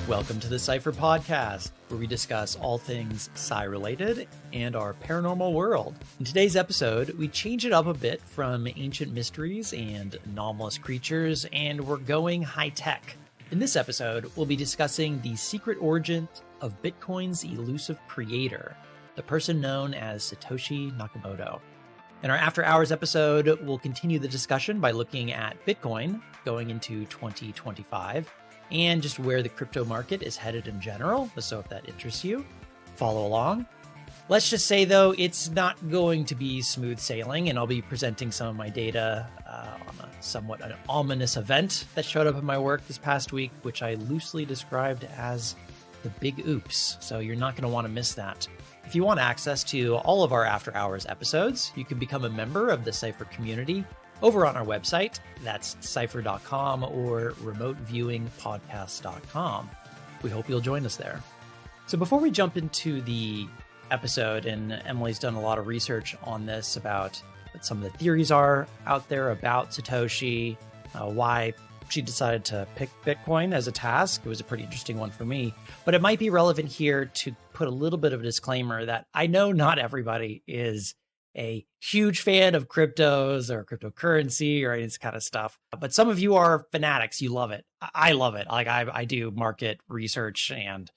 Welcome to the Cypher Podcast, where we discuss all things Psi-related and our paranormal world. In today's episode, we change it up a bit from ancient mysteries and anomalous creatures, and we're going high-tech. In this episode, we'll be discussing the secret origin of Bitcoin's elusive creator, the person known as Satoshi Nakamoto. In our After Hours episode, we'll continue the discussion by looking at Bitcoin going into 2025, and just where the crypto market is headed in general. So if that interests you, follow along. Let's just say, though, it's not going to be smooth sailing, and I'll be presenting some of my data on a somewhat an ominous event that showed up in my work this past week, which I loosely described as the big oops. So you're not going to want to miss that. If you want access to all of our After Hours episodes, you can become a member of the Cypher community over on our website. That's cypher.com or remoteviewingpodcast.com. We hope you'll join us there. So before we jump into the episode, and Emily's done a lot of research on this about what some of the theories are out there about Satoshi, why she decided to pick Bitcoin as a task. It was a pretty interesting one for me, but it might be relevant here to put a little bit of a disclaimer that I know not everybody is a huge fan of cryptos or cryptocurrency or any of this kind of stuff. But some of you are fanatics. You love it. I love it. Like I do market research and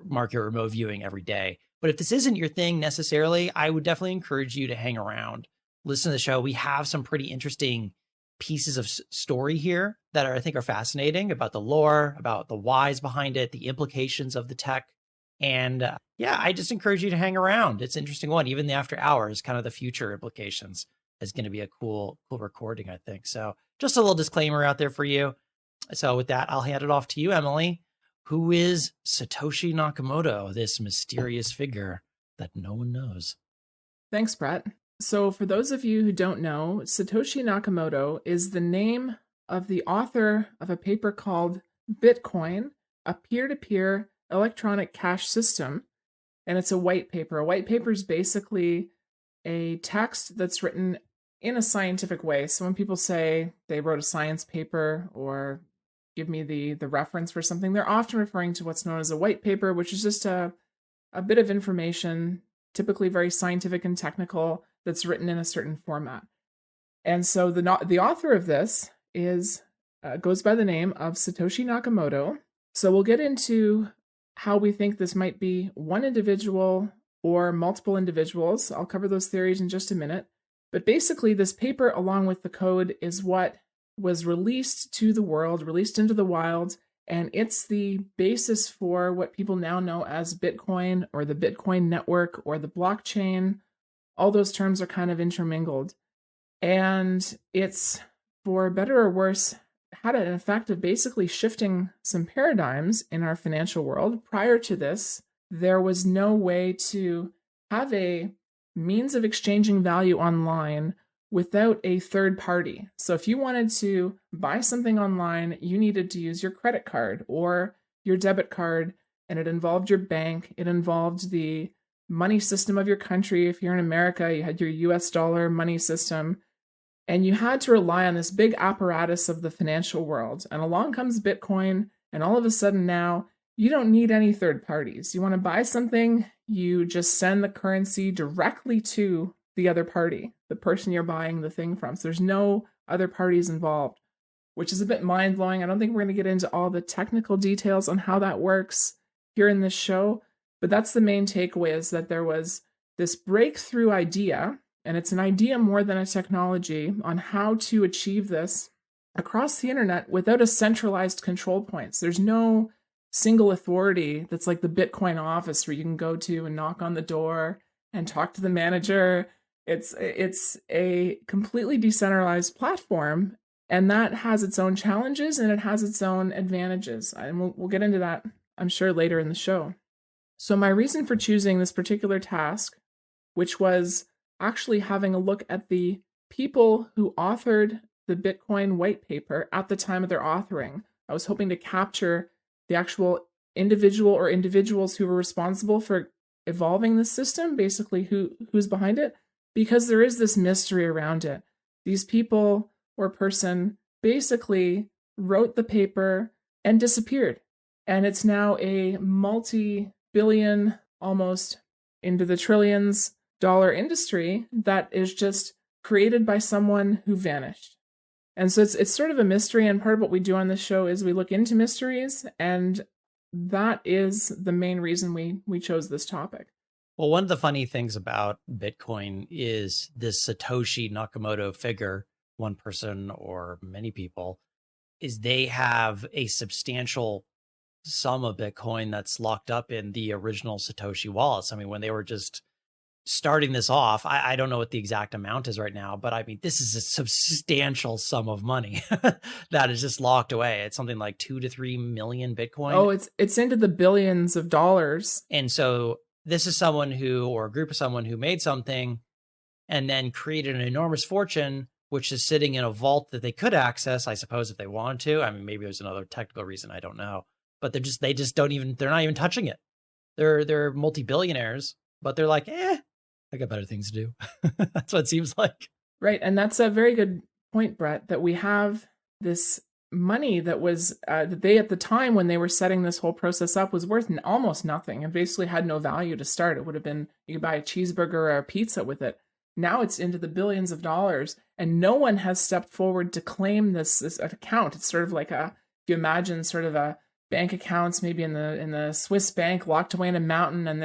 market remote viewing every day. But if this isn't your thing necessarily, I would definitely encourage you to hang around, listen to the show. We have some pretty interesting pieces of story here that I think are fascinating about the lore, about the whys behind it, the implications of the tech. And I just encourage you to hang around. It's an interesting one. Even the After Hours, kind of the future implications, is going to be a cool recording, I think. So just a little disclaimer out there for you. So with that, I'll hand it off to you, Emily. Who is Satoshi Nakamoto, this mysterious figure that no one knows? Thanks, Brett. So for those of you who don't know, Satoshi Nakamoto is the name of the author of a paper called Bitcoin, a peer-to-peer electronic cash system, and it's a white paper. A white paper is basically a text that's written in a scientific way. So when people say they wrote a science paper or give me the reference for something, they're often referring to what's known as a white paper, which is just a bit of information, typically very scientific and technical, that's written in a certain format. And so the author of this goes by the name of Satoshi Nakamoto. So we'll get into how we think this might be one individual or multiple individuals. I'll cover those theories in just a minute. But basically, this paper, along with the code, is what was released to the world, released into the wild, and it's the basis for what people now know as Bitcoin or the Bitcoin network or the blockchain. All those terms are kind of intermingled. And it's, for better or worse, had an effect of basically shifting some paradigms in our financial world. Prior to this, there was no way to have a means of exchanging value online without a third party. So if you wanted to buy something online, you needed to use your credit card or your debit card, and it involved your bank. It involved the money system of your country. If you're in America, you had your US dollar money system. And you had to rely on this big apparatus of the financial world. And along comes Bitcoin, and all of a sudden now, you don't need any third parties. You want to buy something, you just send the currency directly to the other party, the person you're buying the thing from. So there's no other parties involved, which is a bit mind-blowing. I don't think we're going to get into all the technical details on how that works here in this show, but that's the main takeaway, is that there was this breakthrough idea, and it's an idea more than a technology, on how to achieve this across the internet without a centralized control points. There's no single authority that's like the Bitcoin office where you can go to and knock on the door and talk to the manager. It's a completely decentralized platform, and that has its own challenges and it has its own advantages. And we'll get into that, I'm sure, later in the show. So my reason for choosing this particular task, which was actually having a look at the people who authored the Bitcoin white paper at the time of their authoring. I was hoping to capture the actual individual or individuals who were responsible for evolving the system, basically who's behind it, because there is this mystery around it. These people or person basically wrote the paper, and disappeared. And it's now a multi-billion, almost into the trillions dollar industry that is just created by someone who vanished. And so it's sort of a mystery, and part of what we do on this show is we look into mysteries, and that is the main reason we chose this topic. Well, one of the funny things about Bitcoin is this Satoshi Nakamoto figure, one person or many people, is they have a substantial sum of Bitcoin that's locked up in the original Satoshi wallets. I mean, when they were just starting this off, I don't know what the exact amount is right now, but I mean, this is a substantial sum of money that is just locked away. It's something like 2 to 3 million Bitcoin. Oh, it's into the billions of dollars. And so this is someone who, or a group of someone who made something and then created an enormous fortune, which is sitting in a vault that they could access, I suppose, if they wanted to. I mean, maybe there's another technical reason, I don't know. But they're not even touching it. They're multi-billionaires, but they're like, I got better things to do. That's what it seems like. Right. And that's a very good point, Brett, that we have this money that was, that they at the time when they were setting this whole process up was worth almost nothing and basically had no value to start. It would have been, you could buy a cheeseburger or a pizza with it. Now it's into the billions of dollars, and no one has stepped forward to claim this account. It's sort of like if you imagine sort of a bank accounts maybe in the Swiss bank locked away in a mountain, and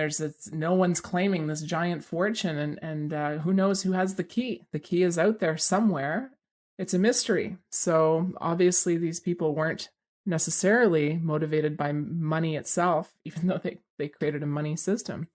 no one's claiming this giant fortune, and who knows who has the key. The key is out there somewhere. It's a mystery. So obviously these people weren't necessarily motivated by money itself, even though they created a money system.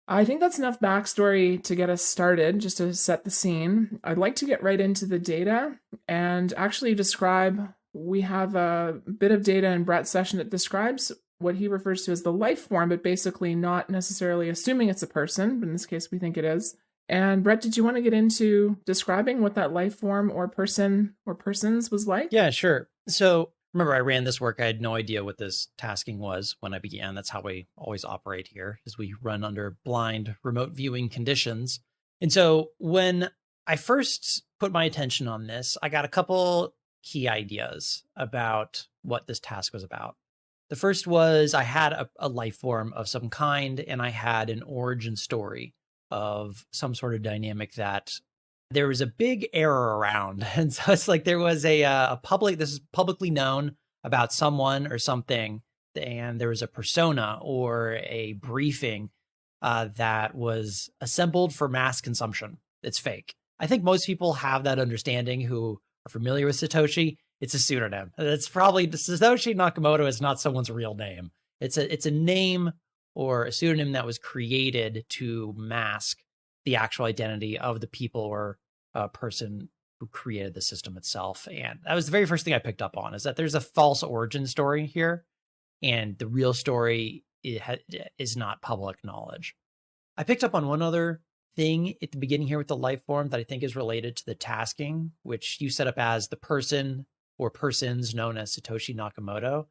I think that's enough backstory to get us started, just to set the scene. I'd like to get right into the data and actually describe. We have a bit of data in Brett's session that describes what he refers to as the life form, but basically not necessarily assuming it's a person, but in this case we think it is. And Brett, did you want to get into describing what that life form or person or persons was like? Yeah, sure. So remember, I ran this work. I had no idea what this tasking was when I began. That's how we always operate here, is we run under blind remote viewing conditions. And so when I first put my attention on this, I got a couple key ideas about what this task was about. The first was I had a life form of some kind, and I had an origin story of some sort of dynamic that there was a big error around. And so it's like there was this is publicly known about someone or something, and there was a persona or a briefing that was assembled for mass consumption. It's fake. I think most people have that understanding who are familiar with Satoshi. It's a pseudonym. It's probably Satoshi Nakamoto is not someone's real name. It's a name or a pseudonym that was created to mask the actual identity of the people or person who created the system itself. And that was the very first thing I picked up on, is that there's a false origin story here, and the real story is not public knowledge. I picked up on one other thing at the beginning here with the life form that I think is related to the tasking, which you set up as the person or persons known as Satoshi Nakamoto.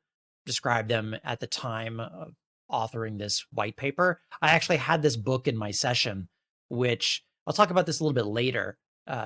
Described them at the time of authoring this white paper. I actually had this book in my session, which I'll talk about this a little bit later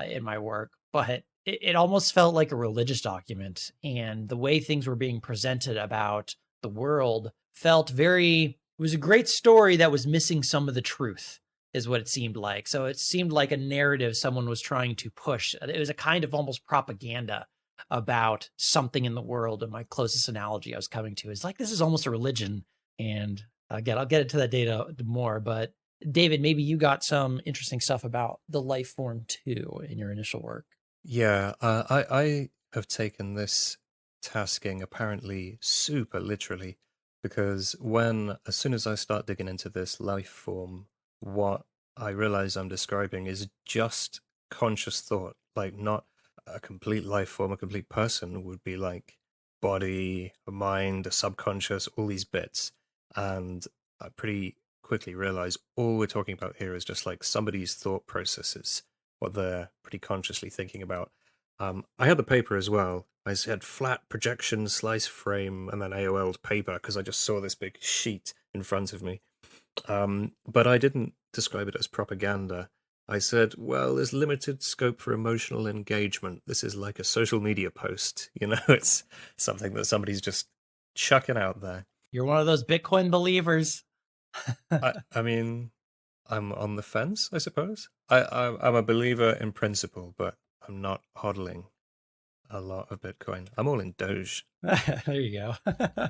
in my work, but it almost felt like a religious document, and the way things were being presented about the world it was a great story that was missing some of the truth, is what it seemed like. So it seemed like a narrative someone was trying to push. It was a kind of almost propaganda about something in the world. And my closest analogy I was coming to is like, this is almost a religion. And again, I'll get into that data more, but David, maybe you got some interesting stuff about the life form too in your initial work. Yeah, I have taken this tasking apparently super literally, because as soon as I start digging into this life form, what I realize I'm describing is just conscious thought, like not a complete life form. A complete person would be like body, a mind, a subconscious, all these bits. And I pretty quickly realize all we're talking about here is just like somebody's thought processes, what they're pretty consciously thinking about. I had the paper as well. I said flat projection, slice frame, and then AOL'd paper because I just saw this big sheet in front of me. But I didn't describe it as propaganda. I said, well, there's limited scope for emotional engagement. This is like a social media post, it's something that somebody's just chuck it out there. You're one of those Bitcoin believers. I mean, I'm on the fence, I suppose. I'm a believer in principle, but I'm not hodling a lot of Bitcoin. I'm all in Doge. There you go.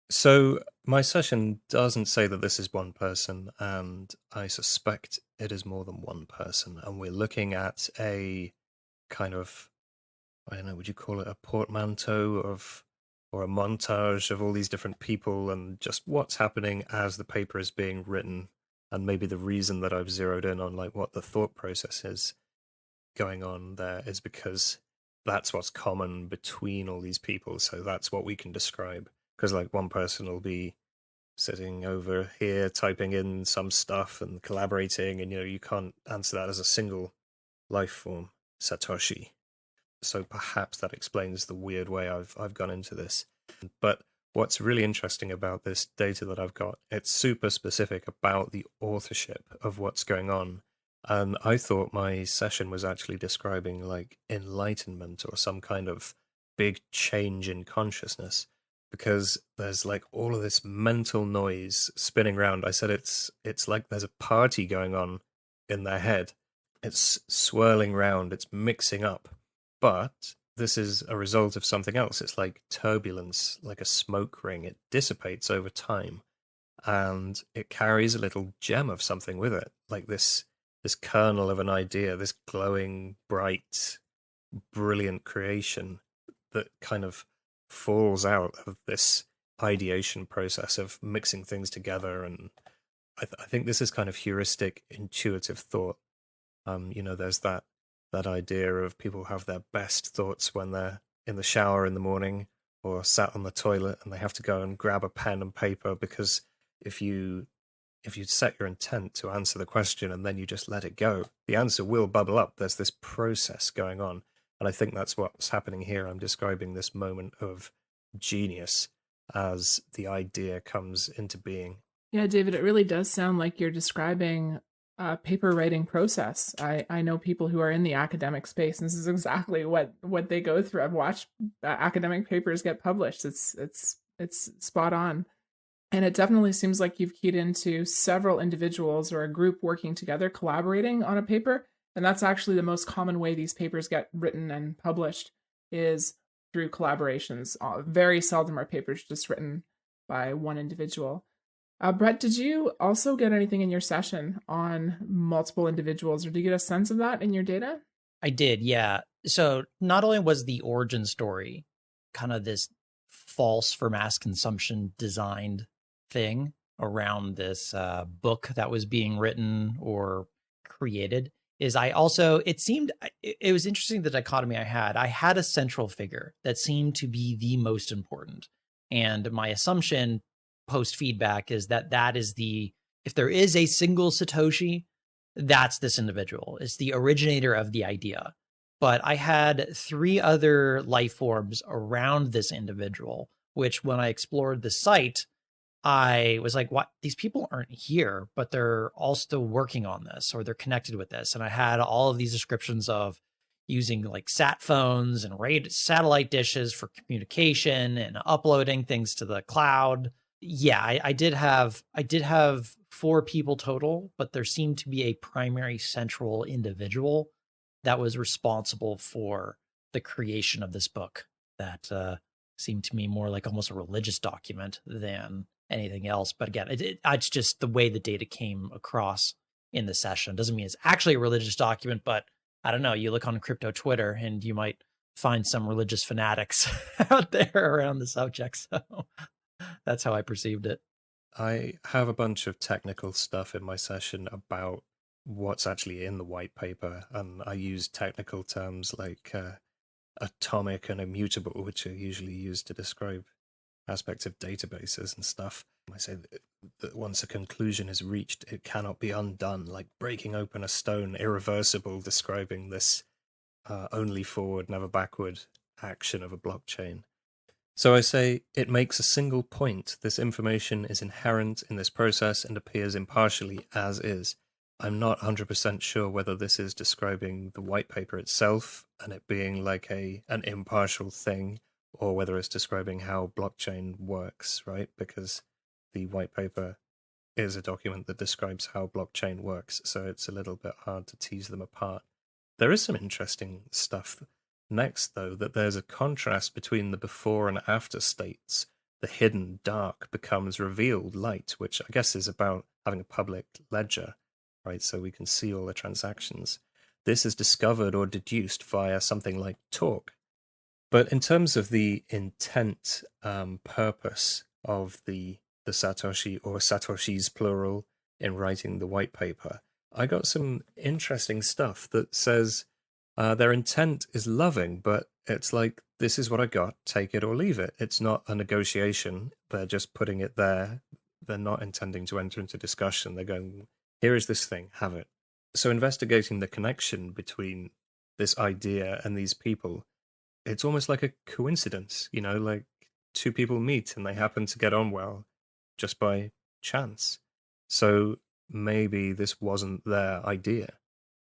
So my session doesn't say that this is one person, and I suspect it is more than one person. And we're looking at a kind of, I don't know, would you call it a portmanteau of, or a montage of all these different people and just what's happening as the paper is being written, and maybe the reason that I've zeroed in on like what the thought process is going on there is because that's what's common between all these people. So that's what we can describe. Because like one person will be sitting over here typing in some stuff and collaborating, and you can't answer that as a single life form, satoshi. So perhaps that explains the weird way I've gone into this. But what's really interesting about this data that I've got, it's super specific about the authorship of what's going on. And I thought my session was actually describing like enlightenment or some kind of big change in consciousness, because there's like all of this mental noise spinning around. I said it's like there's a party going on in their head. It's swirling around, it's mixing up. But this is a result of something else. It's like turbulence, like a smoke ring. It dissipates over time, and it carries a little gem of something with it, like this kernel of an idea, this glowing, bright, brilliant creation that kind of falls out of this ideation process of mixing things together. And I think this is kind of heuristic, intuitive thought. There's that idea of people have their best thoughts when they're in the shower in the morning or sat on the toilet and they have to go and grab a pen and paper, because if you set your intent to answer the question and then you just let it go, the answer will bubble up. There's this process going on. And I think that's what's happening here. I'm describing this moment of genius as the idea comes into being. Yeah, David, it really does sound like you're describing a paper writing process. I know people who are in the academic space, and this is exactly what they go through. I've watched academic papers get published. It's spot on. And it definitely seems like you've keyed into several individuals or a group working together, collaborating on a paper. And that's actually the most common way these papers get written and published, is through collaborations. Very seldom are papers just written by one individual. Brett, did you also get anything in your session on multiple individuals, or did you get a sense of that in your data? I did, yeah. So not only was the origin story kind of this false for mass consumption designed thing around this book that was being written or created, is it was interesting, the dichotomy I had a central figure that seemed to be the most important. And my assumption post feedback is that is if there is a single Satoshi, that's this individual. It's the originator of the idea. But I had 3 other life forms around this individual, which when I explored the site, I was like, what? These people aren't here, but they're all still working on this, or they're connected with this. And I had all of these descriptions of using like sat phones and satellite dishes for communication and uploading things to the cloud. Yeah, I did have 4 people total, but there seemed to be a primary central individual that was responsible for the creation of this book that seemed to me more like almost a religious document than anything else. But again, it's just the way the data came across in the session. Doesn't mean it's actually a religious document, but I don't know. You look on crypto Twitter and you might find some religious fanatics out there around the subject. So that's how I perceived it. I have a bunch of technical stuff in my session about what's actually in the white paper, and I use technical terms like atomic and immutable, which are usually used to describe aspects of databases and stuff. I say that once a conclusion is reached, it cannot be undone, like breaking open a stone, irreversible, describing this only forward, never backward action of a blockchain. So I say it makes a single point. This information is inherent in this process and appears impartially as is. I'm not 100% sure whether this is describing the white paper itself and it being like an impartial thing, or whether it's describing how blockchain works, right? Because the white paper is a document that describes how blockchain works, so it's a little bit hard to tease them apart. There is some interesting stuff next, though, that there's a contrast between the before and after states. The hidden dark becomes revealed light, which I guess is about having a public ledger, right? So we can see all the transactions. This is discovered or deduced via something like talk. But in terms of the intent, purpose of the Satoshi, or Satoshis plural, in writing the white paper, I got some interesting stuff that says their intent is loving, but it's like, this is what I got, take it or leave it. It's not a negotiation. They're just putting it there. They're not intending to enter into discussion. They're going, here is this thing, have it. So investigating the connection between this idea and these people, it's almost like a coincidence, like two people meet and they happen to get on well just by chance. So maybe this wasn't their idea,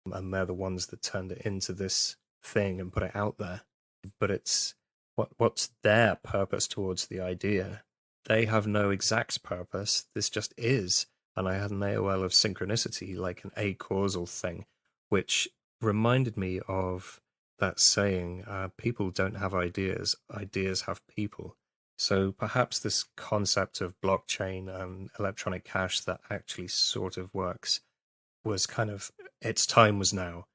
and they're the ones that turned it into this thing and put it out there. But it's what's their purpose towards the idea? They have no exact purpose. This just is. And I had an AOL of synchronicity, like an acausal thing, which reminded me of that saying, people don't have ideas, ideas have people. So perhaps this concept of blockchain and electronic cash that actually sort of works was kind of, its time was now.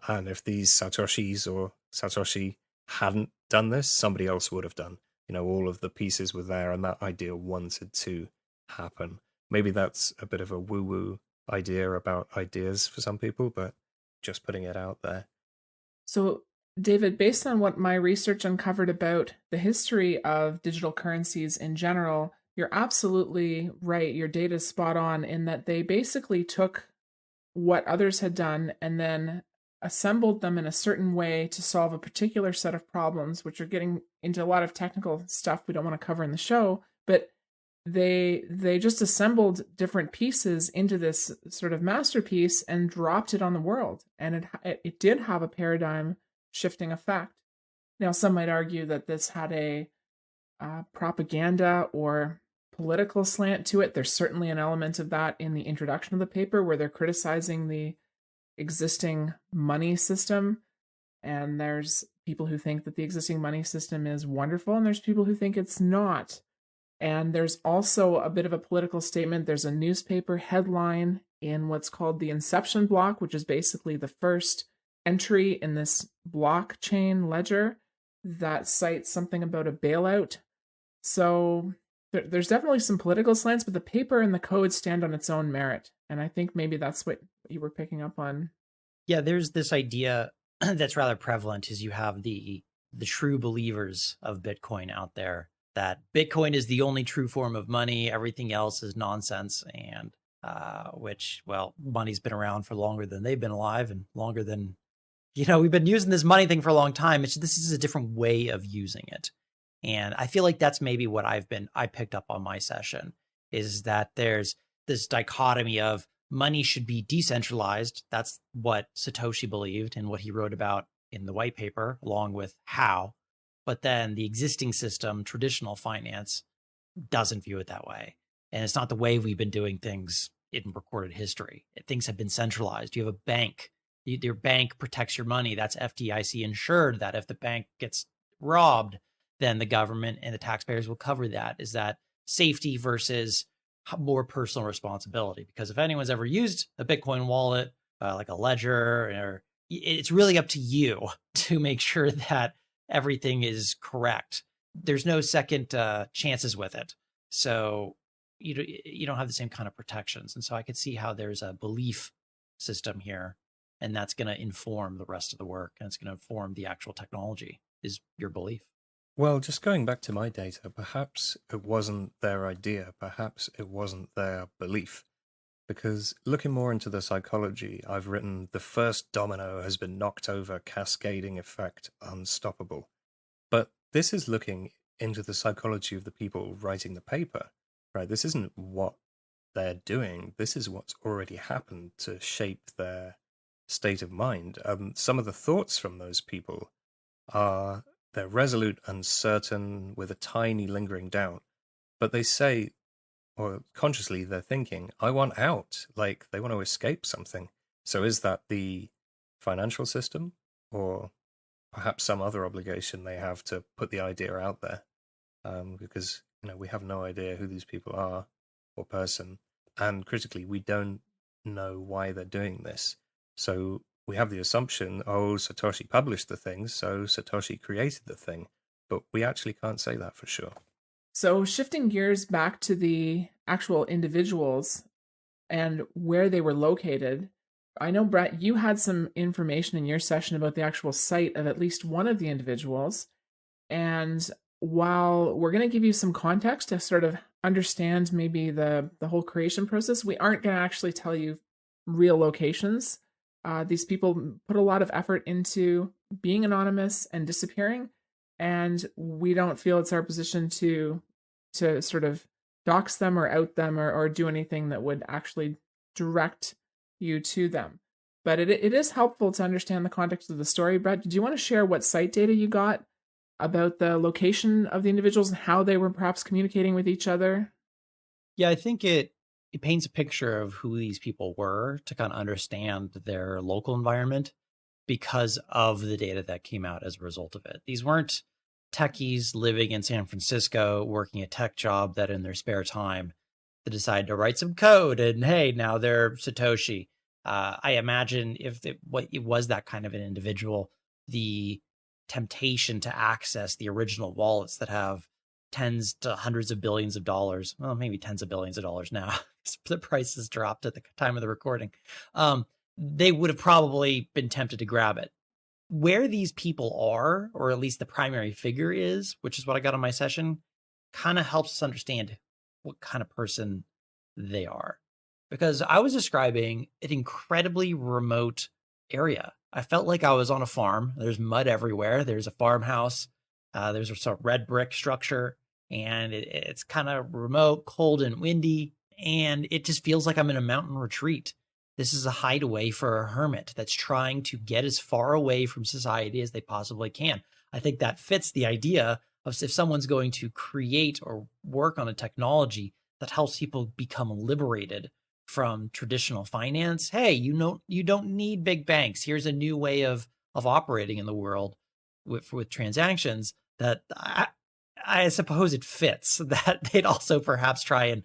And if these Satoshis or Satoshi hadn't done this, somebody else would have done. All of the pieces were there and that idea wanted to happen. Maybe that's a bit of a woo-woo idea about ideas for some people, but just putting it out there. So, David, based on what my research uncovered about the history of digital currencies in general, you're absolutely right. Your data is spot on in that they basically took what others had done and then assembled them in a certain way to solve a particular set of problems, which are getting into a lot of technical stuff we don't want to cover in the show, but they just assembled different pieces into this sort of masterpiece and dropped it on the world, and it did have a paradigm shifting effect. Now, some might argue that this had a propaganda or political slant to it. There's certainly an element of that in the introduction of the paper, where they're criticizing the existing money system, and there's people who think that the existing money system is wonderful, and there's people who think it's not. And there's also a bit of a political statement. There's a newspaper headline in what's called the Inception block, which is basically the first entry in this blockchain ledger, that cites something about a bailout. So there's definitely some political slants, but the paper and the code stand on its own merit. And I think maybe that's what you were picking up on. Yeah, there's this idea that's rather prevalent, is you have the true believers of Bitcoin out there, that Bitcoin is the only true form of money, everything else is nonsense, and which, well, money's been around for longer than they've been alive, and longer than, we've been using this money thing for a long time. This is a different way of using it. And I feel like that's maybe what I picked up on my session, is that there's this dichotomy of money should be decentralized. That's what Satoshi believed and what he wrote about in the white paper, along with how. But then the existing system, traditional finance, doesn't view it that way. And it's not the way we've been doing things in recorded history. Things have been centralized. You have a bank. Your bank protects your money. That's FDIC insured, that if the bank gets robbed, then the government and the taxpayers will cover that. Is that safety versus more personal responsibility? Because if anyone's ever used a Bitcoin wallet, like a ledger, it's really up to you to make sure that everything is correct. There's no second chances with it. So you don't have the same kind of protections. And so I could see how there's a belief system here, and that's going to inform the rest of the work, and it's going to inform the actual technology, is your belief. Well, just going back to my data, perhaps it wasn't their idea, perhaps it wasn't their belief. Because looking more into the psychology, I've written, the first domino has been knocked over, cascading effect unstoppable. But this is looking into the psychology of the people writing the paper, right? This isn't what they're doing. This is what's already happened to shape their state of mind. Some of the thoughts from those people are they're resolute, uncertain, with a tiny lingering doubt. But they say, or consciously they're thinking, I want out. Like they want to escape something. So is that the financial system, or perhaps some other obligation they have to put the idea out there? Because we have no idea who these people are or person, and critically, we don't know why they're doing this. So we have the assumption, oh, Satoshi published the thing, so Satoshi created the thing, but we actually can't say that for sure. So shifting gears back to the actual individuals and where they were located, I know, Brett, you had some information in your session about the actual site of at least one of the individuals. And while we're going to give you some context to sort of understand maybe the whole creation process, we aren't going to actually tell you real locations. These people put a lot of effort into being anonymous and disappearing, and we don't feel it's our position to sort of dox them or out them or do anything that would actually direct you to them. But it is helpful to understand the context of the story. Brett, did you want to share what site data you got about the location of the individuals and how they were perhaps communicating with each other? Yeah, I think it paints a picture of who these people were to kind of understand their local environment because of the data that came out as a result of it. These weren't techies living in San Francisco, working a tech job that in their spare time they decide to write some code and hey, now they're Satoshi. I imagine if it was that kind of an individual, the temptation to access the original wallets that have tens to hundreds of billions of dollars, well, maybe tens of billions of dollars now, the price has dropped at the time of the recording. They would have probably been tempted to grab it. Where these people are, or at least the primary figure is, which is what I got on my session, kind of helps us understand what kind of person they are. Because I was describing an incredibly remote area. I felt like I was on a farm. There's mud everywhere. There's a farmhouse. There's a sort of red brick structure, and it's kind of remote, cold and windy, and it just feels like I'm in a mountain retreat. This is a hideaway for a hermit that's trying to get as far away from society as they possibly can. I think that fits the idea of if someone's going to create or work on a technology that helps people become liberated from traditional finance. Hey, you don't need big banks. Here's a new way of operating in the world with transactions that I suppose it fits that they'd also perhaps try and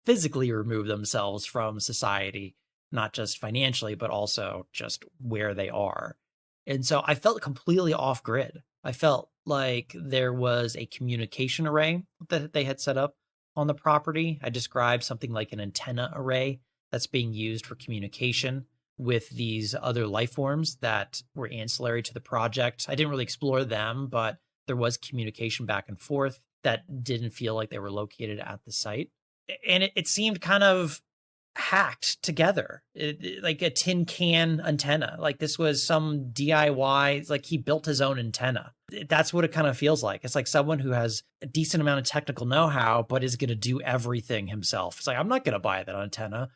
physically remove themselves from society, not just financially, but also just where they are. And so I felt completely off grid. I felt like there was a communication array that they had set up on the property. I described something like an antenna array that's being used for communication with these other life forms that were ancillary to the project. I didn't really explore them, but there was communication back and forth that didn't feel like they were located at the site. And it seemed kind of hacked together, like a tin can antenna. Like this was some DIY. It's like he built his own antenna. That's what it kind of feels like. It's like someone who has a decent amount of technical know-how, but is going to do everything himself. It's like, I'm not going to buy that antenna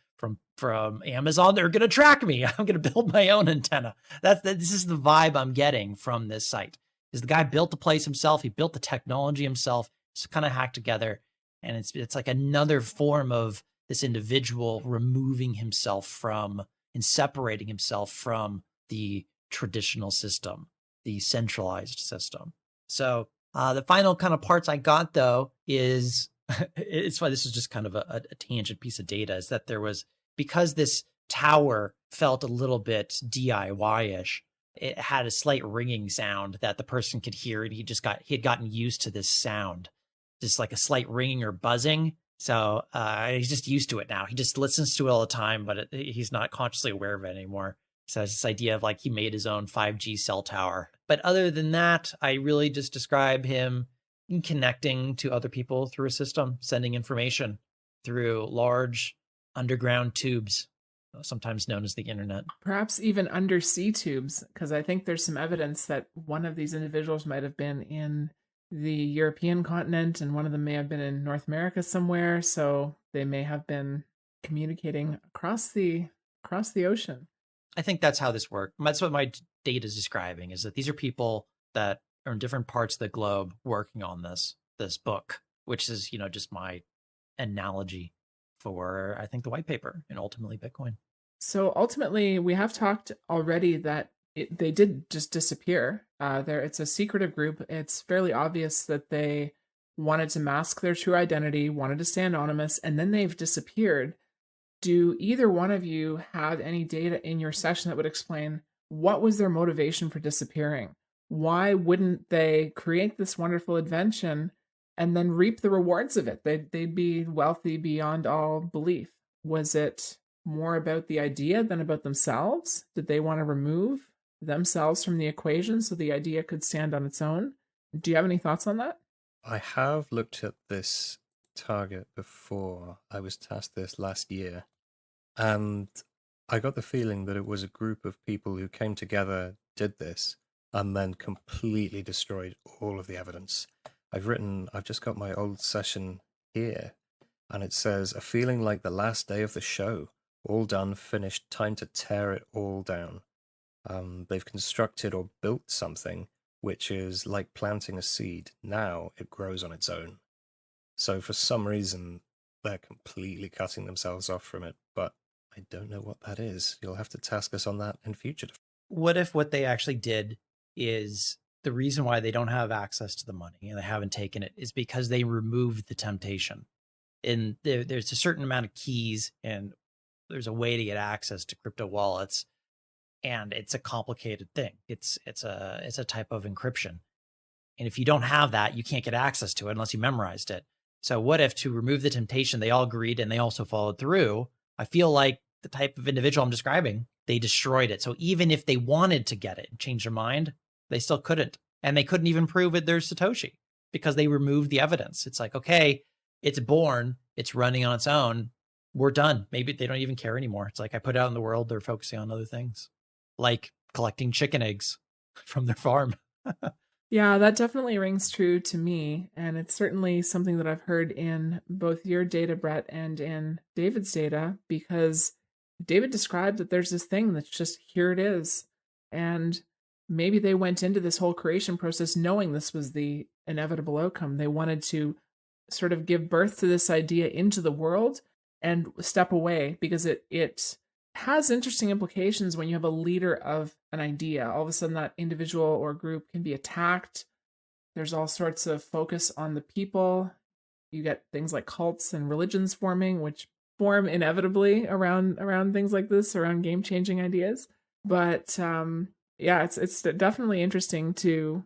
from Amazon. They're going to track me. I'm going to build my own antenna. This is the vibe I'm getting from this site. Is the guy built the place himself? He built the technology himself. It's kind of hacked together, and it's like another form of this individual removing himself from and separating himself from the traditional system, the centralized system. So the final kind of parts I got, though, is it's why this is just kind of a tangent piece of data, is that there was, because this tower felt a little bit DIY-ish, it had a slight ringing sound that the person could hear, and he had gotten used to this sound, just like a slight ringing or buzzing. So he's just used to it now. He just listens to it all the time, but he's not consciously aware of it anymore. So it's this idea of like he made his own 5G cell tower. But other than that, I really just describe him connecting to other people through a system, sending information through large underground tubes, sometimes known as the internet. Perhaps even undersea tubes, because I think there's some evidence that one of these individuals might have been in the European continent and one of them may have been in North America somewhere. So they may have been communicating across the ocean. I think that's how this worked. That's what my data is describing, is that these are people that or in different parts of the globe working on this book, which is, just my analogy for, I think, the white paper and ultimately Bitcoin. So ultimately, we have talked already that they did just disappear. It's a secretive group. It's fairly obvious that they wanted to mask their true identity, wanted to stay anonymous, and then they've disappeared. Do either one of you have any data in your session that would explain what was their motivation for disappearing? Why wouldn't they create this wonderful invention and then reap the rewards of it? They'd be wealthy beyond all belief. Was it more about the idea than about themselves? Did they want to remove themselves from the equation so the idea could stand on its own? Do you have any thoughts on that? I have looked at this target before. I was tasked this last year, and I got the feeling that it was a group of people who came together, did this, and then completely destroyed all of the evidence. I've just got my old session here, and it says, a feeling like the last day of the show. All done, finished, time to tear it all down. They've constructed or built something which is like planting a seed. Now it grows on its own. So for some reason, they're completely cutting themselves off from it, but I don't know what that is. You'll have to task us on that in future. What if what they actually did is the reason why they don't have access to the money and they haven't taken it is because they removed the temptation? And there's a certain amount of keys and there's a way to get access to crypto wallets, and it's a complicated thing. It's a type of encryption. And if you don't have that, you can't get access to it unless you memorized it. So what if, to remove the temptation, they all agreed and they also followed through? I feel like the type of individual I'm describing, they destroyed it. So even if they wanted to get it and change their mind, they still couldn't. And they couldn't even prove it there's Satoshi because they removed the evidence. It's like, okay, it's born, it's running on its own. We're done. Maybe they don't even care anymore. It's like, I put it out in the world. They're focusing on other things, like collecting chicken eggs from their farm. Yeah, that definitely rings true to me. And it's certainly something that I've heard in both your data, Brett, and in David's data, because David described that there's this thing that's just here it is. And maybe they went into this whole creation process knowing this was the inevitable outcome. They wanted to sort of give birth to this idea into the world and step away because it has interesting implications when you have a leader of an idea. All of a sudden, that individual or group can be attacked. There's all sorts of focus on the people. You get things like cults and religions forming, which form inevitably around things like this, around game-changing ideas. But yeah, it's definitely interesting to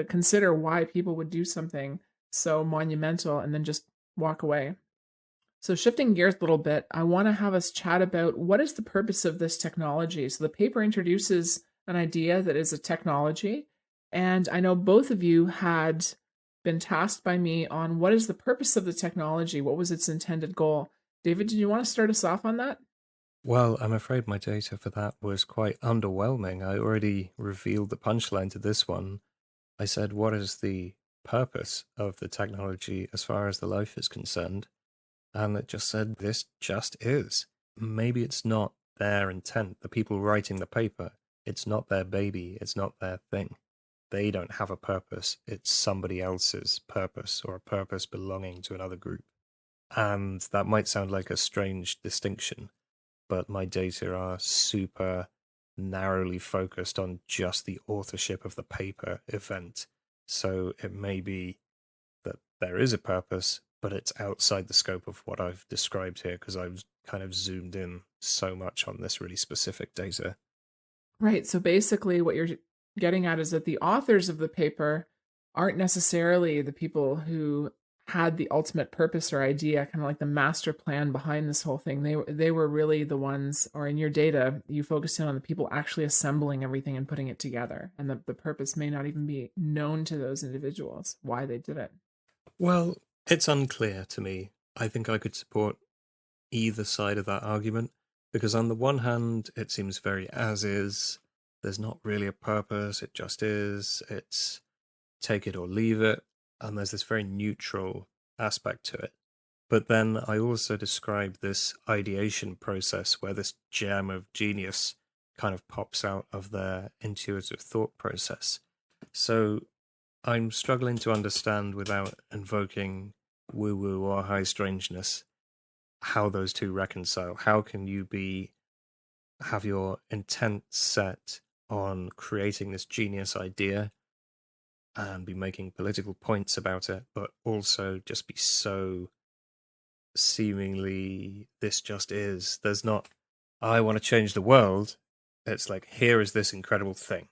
consider why people would do something so monumental and then just walk away. So shifting gears a little bit, I want to have us chat about what is the purpose of this technology. So the paper introduces an idea that is a technology, and I know both of you had been tasked by me on what is the purpose of the technology, what was its intended goal. David, did you want to start us off on that? Well, I'm afraid my data for that was quite underwhelming. I already revealed the punchline to this one. I said, what is the purpose of the technology as far as the life is concerned? And it just said, this just is. Maybe it's not their intent. The people writing the paper, it's not their baby. It's not their thing. They don't have a purpose. It's somebody else's purpose or a purpose belonging to another group. And that might sound like a strange distinction, but my data are super narrowly focused on just the authorship of the paper event. So it may be that there is a purpose, but it's outside the scope of what I've described here because I've kind of zoomed in so much on this really specific data. Right. So basically, what you're getting at is that the authors of the paper aren't necessarily the people who had the ultimate purpose or idea, kind of like the master plan behind this whole thing. They were really the ones, or in your data, you focused in on the people actually assembling everything and putting it together. And the purpose may not even be known to those individuals, why they did it. Well, it's unclear to me. I think I could support either side of that argument, because on the one hand, it seems very as is. There's not really a purpose. It just is. It's take it or leave it. And there's this very neutral aspect to it. But then I also described this ideation process where this gem of genius kind of pops out of their intuitive thought process. So I'm struggling to understand without invoking woo-woo or high strangeness how those two reconcile. How can you have your intent set on creating this genius idea and be making political points about it, but also just be so seemingly this just is. There's not, I want to change the world. It's like, here is this incredible thing.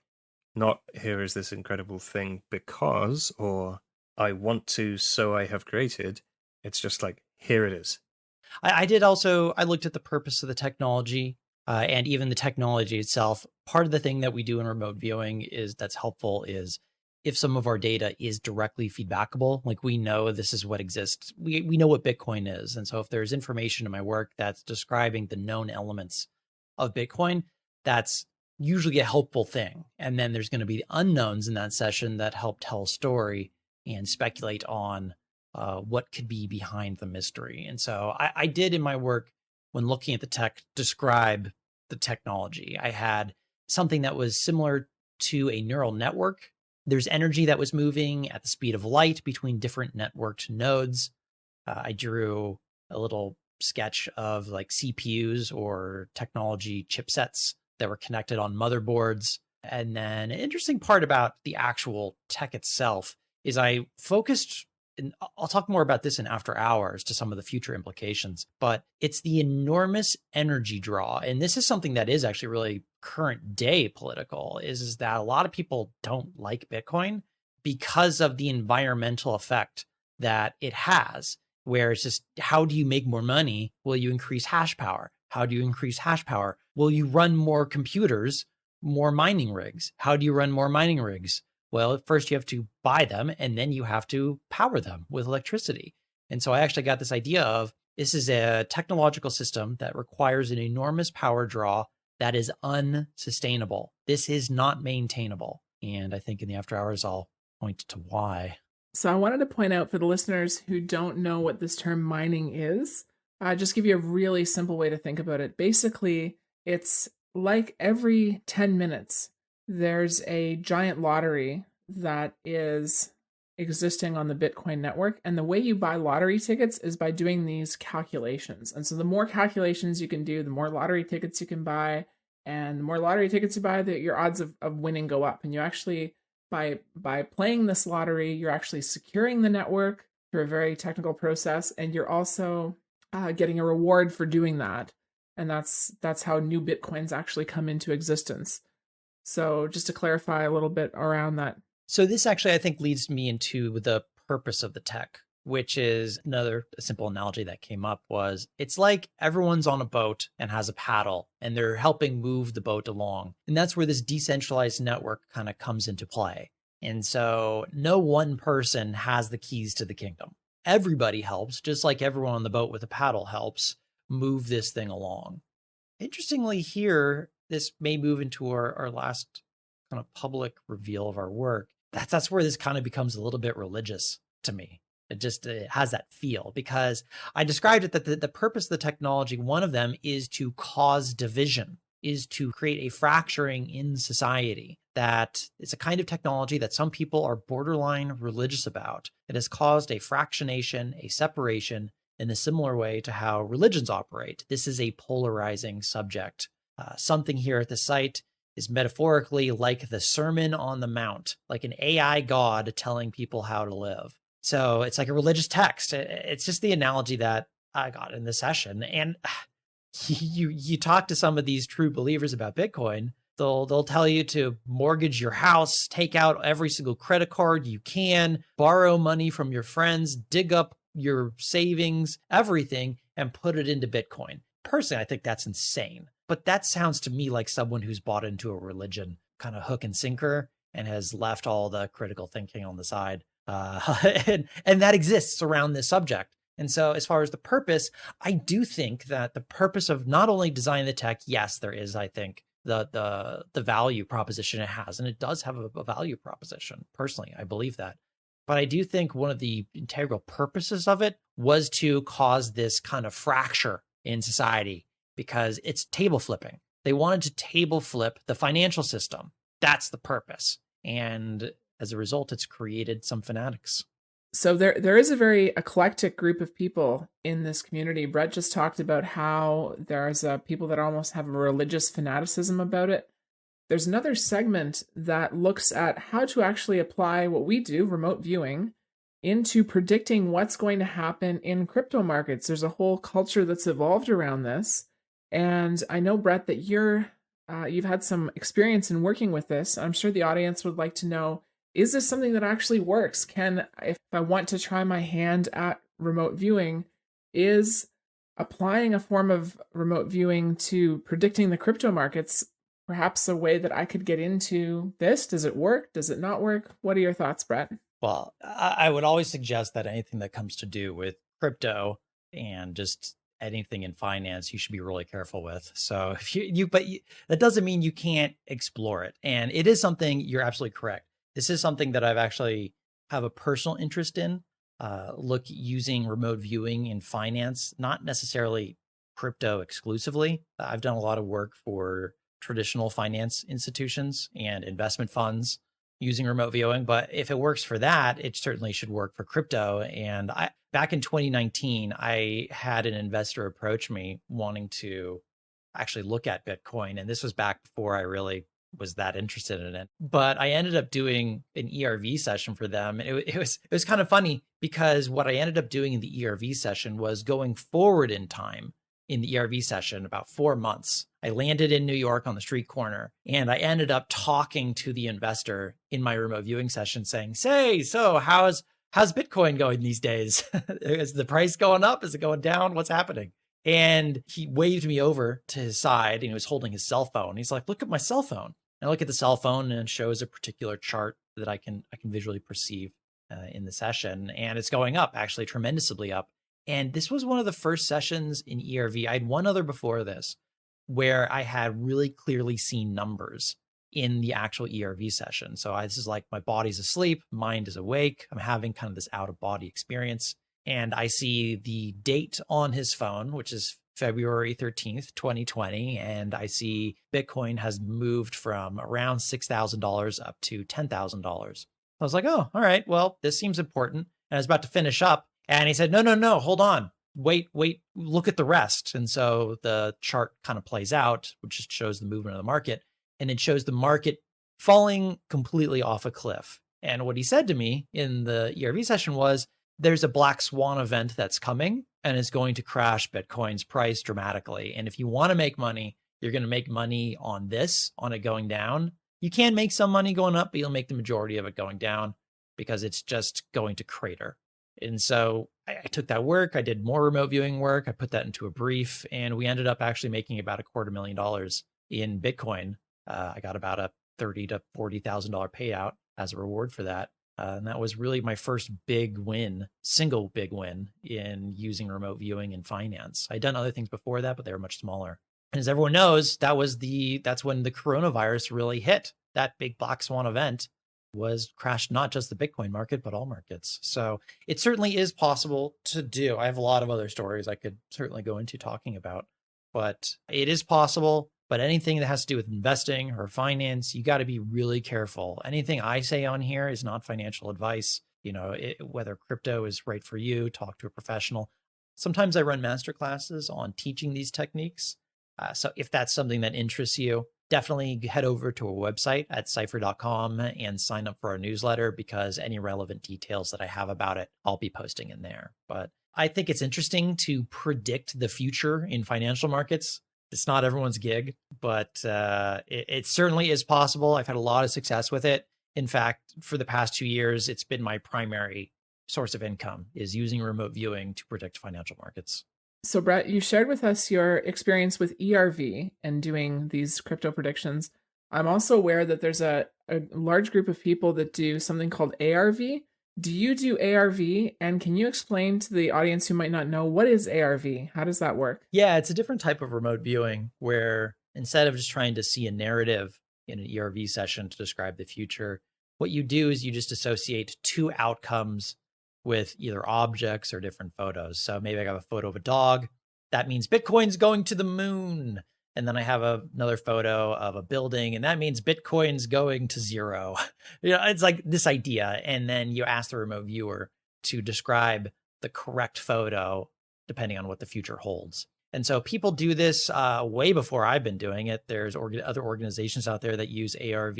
Not here is this incredible thing because, or I want to, so I have created. It's just like, here it is. I did also, I looked at the purpose of the technology and even the technology itself. Part of the thing that we do in remote viewing is that's helpful is if some of our data is directly feedbackable, like we know this is what exists, we know what Bitcoin is. And so if there's information in my work that's describing the known elements of Bitcoin, that's usually a helpful thing. And then there's going to be the unknowns in that session that help tell a story and speculate on what could be behind the mystery. And so I did in my work, when looking at the tech, describe the technology. I had something that was similar to a neural network. There's energy that was moving at the speed of light between different networked nodes. I drew a little sketch of like CPUs or technology chipsets that were connected on motherboards. And then an interesting part about the actual tech itself is I focused, and I'll talk more about this in after hours to some of the future implications, but it's the enormous energy draw. And this is something that is actually really current day political, is that a lot of people don't like Bitcoin because of the environmental effect that it has, where it's just, how do you make more money? Will you increase hash power? How do you increase hash power? Will you run more computers, more mining rigs? How do you run more mining rigs? Well, first you have to buy them and then you have to power them with electricity. And so I actually got this idea of, this is a technological system that requires an enormous power draw that is unsustainable. This is not maintainable. And I think in the after hours, I'll point to why. So I wanted to point out for the listeners who don't know what this term mining is, just give you a really simple way to think about it. Basically, it's like every 10 minutes, there's a giant lottery that is existing on the Bitcoin network. And the way you buy lottery tickets is by doing these calculations. And so the more calculations you can do, the more lottery tickets you can buy. And the more lottery tickets you buy, your odds of winning go up. And you actually, by playing this lottery, you're actually securing the network through a very technical process. And you're also getting a reward for doing that. And that's how new Bitcoins actually come into existence. So just to clarify a little bit around that. So this actually, I think, leads me into the purpose of the tech, which is another simple analogy that came up was, it's like everyone's on a boat and has a paddle and they're helping move the boat along. And that's where this decentralized network kind of comes into play. And so no one person has the keys to the kingdom. Everybody helps, just like everyone on the boat with a paddle helps move this thing along. Interestingly here, this may move into our last kind of public reveal of our work. That's where this kind of becomes a little bit religious to me. It has that feel, because I described it that the purpose of the technology, one of them is to cause division, is to create a fracturing in society. That it's a kind of technology that some people are borderline religious about. It has caused a fractionation, a separation, in a similar way to how religions operate. This is a polarizing subject. Something here at the site is metaphorically like the Sermon on the Mount, like an AI God telling people how to live. So it's like a religious text. It's just the analogy that I got in the session. And you talk to some of these true believers about Bitcoin, they'll tell you to mortgage your house, take out every single credit card you can, borrow money from your friends, dig up your savings, everything, and put it into Bitcoin. Personally, I think that's insane. But that sounds to me like someone who's bought into a religion, kind of hook and sinker, and has left all the critical thinking on the side. And that exists around this subject. And so as far as the purpose, I do think that the purpose of not only designing the tech, yes, there is, I think, the value proposition it has, and it does have a value proposition. Personally, I believe that. But I do think one of the integral purposes of it was to cause this kind of fracture in society, because it's table flipping. They wanted to table flip the financial system. That's the purpose. And as a result, it's created some fanatics. So there is a very eclectic group of people in this community. Brett just talked about how there's people that almost have a religious fanaticism about it. There's another segment that looks at how to actually apply what we do, remote viewing, into predicting what's going to happen in crypto markets. There's a whole culture that's evolved around this. And I know, Brett, that you've had some experience in working with this. I'm sure the audience would like to know, is this something that actually works? If I want to try my hand at remote viewing, is applying a form of remote viewing to predicting the crypto markets perhaps a way that I could get into this? Does it work? Does it not work? What are your thoughts, Brett? Well, I would always suggest that anything that comes to do with crypto and just anything in finance, you should be really careful with. So that doesn't mean you can't explore it. And it is something, you're absolutely correct. This is something that I've actually have a personal interest in, using remote viewing in finance, not necessarily crypto exclusively. I've done a lot of work for traditional finance institutions and investment funds using remote viewing, but if it works for that, it certainly should work for crypto. And back in 2019, I had an investor approach me wanting to actually look at Bitcoin. And this was back before I really was that interested in it. But I ended up doing an ERV session for them. And it was kind of funny because what I ended up doing in the ERV session was going forward in time in the ERV session about 4 months. I landed in New York on the street corner, and I ended up talking to the investor in my remote viewing session saying, so how's Bitcoin going these days? Is the price going up? Is it going down? What's happening? And he waved me over to his side and he was holding his cell phone. He's like, look at my cell phone. And I look at the cell phone and it shows a particular chart that I can visually perceive in the session. And it's going up, actually tremendously up. And this was one of the first sessions in ERV. I had one other before this where I had really clearly seen numbers in the actual ERV session. So this is like my body's asleep, mind is awake. I'm having kind of this out of body experience. And I see the date on his phone, which is February 13th, 2020. And I see Bitcoin has moved from around $6,000 up to $10,000. I was like, oh, all right, well, this seems important. And I was about to finish up. And he said, no, hold on. Wait, look at the rest. And so the chart kind of plays out, which just shows the movement of the market. And it shows the market falling completely off a cliff. And what he said to me in the ERV session was, there's a black swan event that's coming and is going to crash Bitcoin's price dramatically. And if you want to make money, you're going to make money on it going down. You can make some money going up, but you'll make the majority of it going down because it's just going to crater. And so I took that work. I did more remote viewing work. I put that into a brief, and we ended up actually making about $250,000 in Bitcoin. I got about a $30,000 to $40,000 payout as a reward for that. And that was really my first single big win in using remote viewing in finance. I'd done other things before that, but they were much smaller. And as everyone knows, that's when the coronavirus really hit. That big black swan event crashed not just the Bitcoin market, but all markets. So it certainly is possible to do. I have a lot of other stories I could certainly go into talking about, but it is possible. But anything that has to do with investing or finance, you got to be really careful. Anything I say on here is not financial advice. Whether crypto is right for you, talk to a professional. Sometimes I run masterclasses on teaching these techniques. So if that's something that interests you, definitely head over to our website at cypher.com and sign up for our newsletter, because any relevant details that I have about it, I'll be posting in there. But I think it's interesting to predict the future in financial markets. It's not everyone's gig, but it certainly is possible. I've had a lot of success with it. In fact, for the past 2 years, it's been my primary source of income, is using remote viewing to predict financial markets. So, Brett, you shared with us your experience with ERV and doing these crypto predictions. I'm also aware that there's a large group of people that do something called ARV. Do you do ARV? And can you explain to the audience who might not know, what is ARV? How does that work? Yeah, it's a different type of remote viewing where instead of just trying to see a narrative in an ERV session to describe the future, what you do is you just associate two outcomes with either objects or different photos. So maybe I got a photo of a dog. That means Bitcoin's going to the moon. And then I have another photo of a building, and that means Bitcoin's going to zero. It's like this idea. And then you ask the remote viewer to describe the correct photo depending on what the future holds. And so people do this way before I've been doing it. There's other organizations out there that use ARV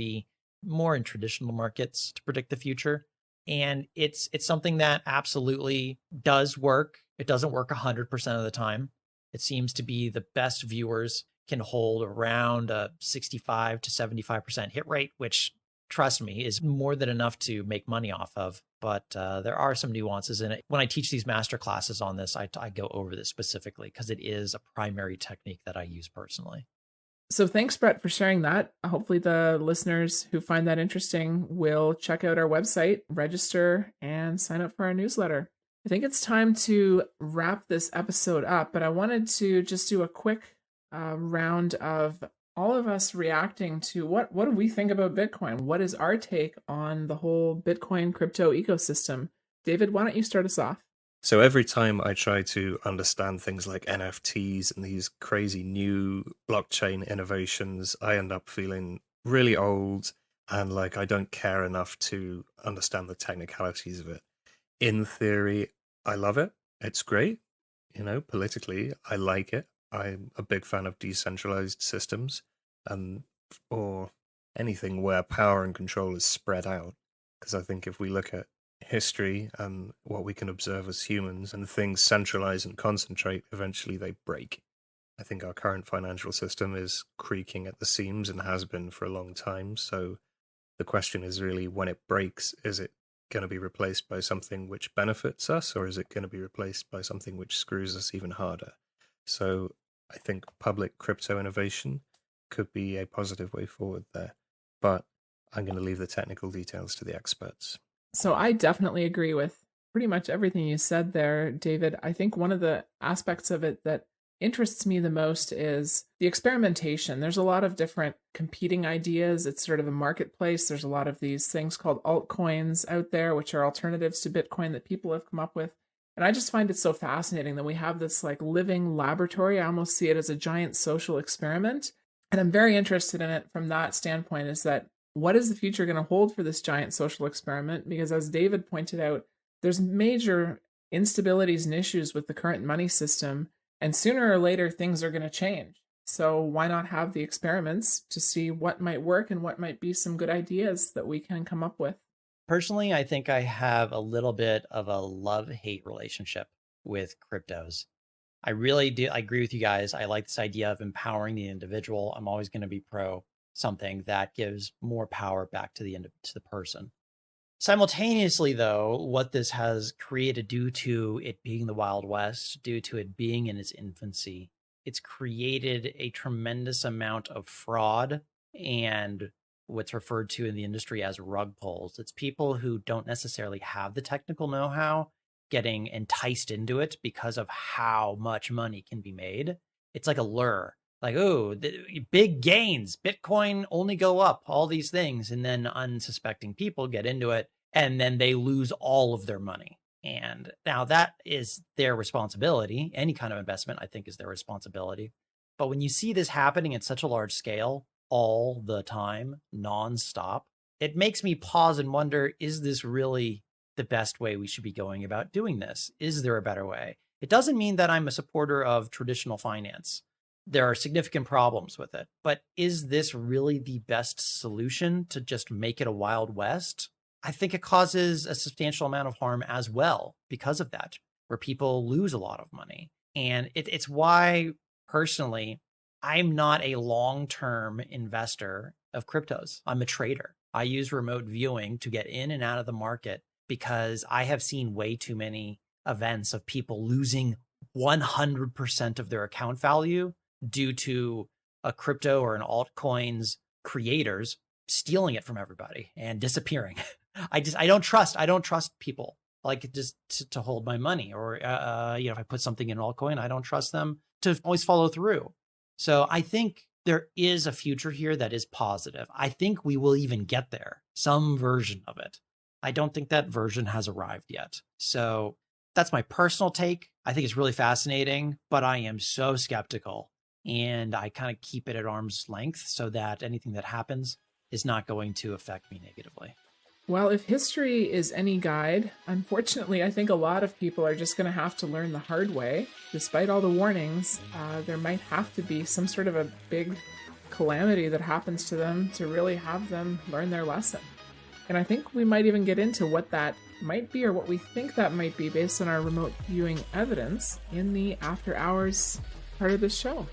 more in traditional markets to predict the future. And it's something that absolutely does work. It doesn't work 100% of the time. It seems to be the best viewers can hold around a 65 to 75% hit rate, which, trust me, is more than enough to make money off of. But there are some nuances in it. When I teach these master classes on this, I go over this specifically because it is a primary technique that I use personally. So thanks, Brett, for sharing that. Hopefully the listeners who find that interesting will check out our website, register, and sign up for our newsletter. I think it's time to wrap this episode up, but I wanted to just do a quick round of all of us reacting to what do we think about Bitcoin? What is our take on the whole Bitcoin crypto ecosystem? David, why don't you start us off? So every time I try to understand things like NFTs and these crazy new blockchain innovations, I end up feeling really old and like I don't care enough to understand the technicalities of it. In theory, I love it. It's great. Politically, I like it. I'm a big fan of decentralized systems or anything where power and control is spread out. Because I think if we look at history and what we can observe as humans, and things centralize and concentrate, eventually they break. I think our current financial system is creaking at the seams and has been for a long time. So the question is really, when it breaks, is it going to be replaced by something which benefits us, or is it going to be replaced by something which screws us even harder? So I think public crypto innovation could be a positive way forward there. But I'm going to leave the technical details to the experts. So I definitely agree with pretty much everything you said there, David. I think one of the aspects of it that interests me the most is the experimentation. There's a lot of different competing ideas. It's sort of a marketplace. There's a lot of these things called altcoins out there, which are alternatives to Bitcoin that people have come up with. And I just find it so fascinating that we have this like living laboratory. I almost see it as a giant social experiment. And I'm very interested in it from that standpoint, is that what is the future going to hold for this giant social experiment? Because as David pointed out, there's major instabilities and issues with the current money system, and sooner or later things are going to change. So why not have the experiments to see what might work and what might be some good ideas that we can come up with? Personally, I think I have a little bit of a love-hate relationship with cryptos. I really do. I agree with you guys. I like this idea of empowering the individual. I'm always going to be pro something that gives more power back to the person. Simultaneously, though, what this has created, due to it being the Wild West, due to it being in its infancy, it's created a tremendous amount of fraud and what's referred to in the industry as rug pulls. It's people who don't necessarily have the technical know-how getting enticed into it because of how much money can be made. It's like a lure. Like, oh, big gains, Bitcoin only go up, all these things. And then unsuspecting people get into it and then they lose all of their money. And now that is their responsibility. Any kind of investment, I think, is their responsibility. But when you see this happening at such a large scale, all the time, nonstop, it makes me pause and wonder, is this really the best way we should be going about doing this? Is there a better way? It doesn't mean that I'm a supporter of traditional finance. There are significant problems with it, but is this really the best solution to just make it a Wild West? I think it causes a substantial amount of harm as well because of that, where people lose a lot of money. And it's why, personally, I'm not a long-term investor of cryptos. I'm a trader. I use remote viewing to get in and out of the market because I have seen way too many events of people losing 100% of their account value due to a crypto or an altcoin's creators stealing it from everybody and disappearing. I don't trust people like just to hold my money, or if I put something in an altcoin, I don't trust them to always follow through. So I think there is a future here that is positive. I think we will even get there, some version of it. I don't think that version has arrived yet. So that's my personal take. I think it's really fascinating, but I am so skeptical and I kind of keep it at arm's length so that anything that happens is not going to affect me negatively. Well, if history is any guide, unfortunately, I think a lot of people are just going to have to learn the hard way. Despite all the warnings, there might have to be some sort of a big calamity that happens to them to really have them learn their lesson. And I think we might even get into what that might be, or what we think that might be, based on our remote viewing evidence in the after hours part of this show.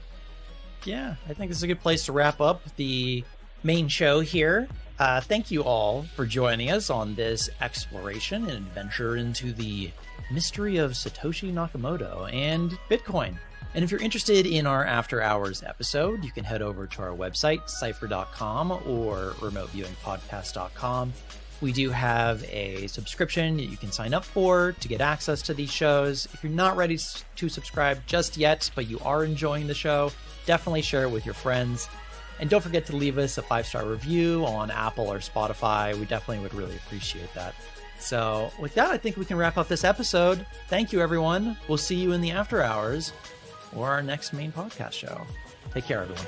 Yeah, I think this is a good place to wrap up the main show here. Thank you all for joining us on this exploration and adventure into the mystery of Satoshi Nakamoto and Bitcoin. And if you're interested in our After Hours episode, you can head over to our website, cypher.com or remoteviewingpodcast.com. We do have a subscription that you can sign up for to get access to these shows. If you're not ready to subscribe just yet, but you are enjoying the show, definitely share it with your friends. And don't forget to leave us a 5-star review on Apple or Spotify. We definitely would really appreciate that. So with that, I think we can wrap up this episode. Thank you, everyone. We'll see you in the After Hours or our next main podcast show. Take care, everyone.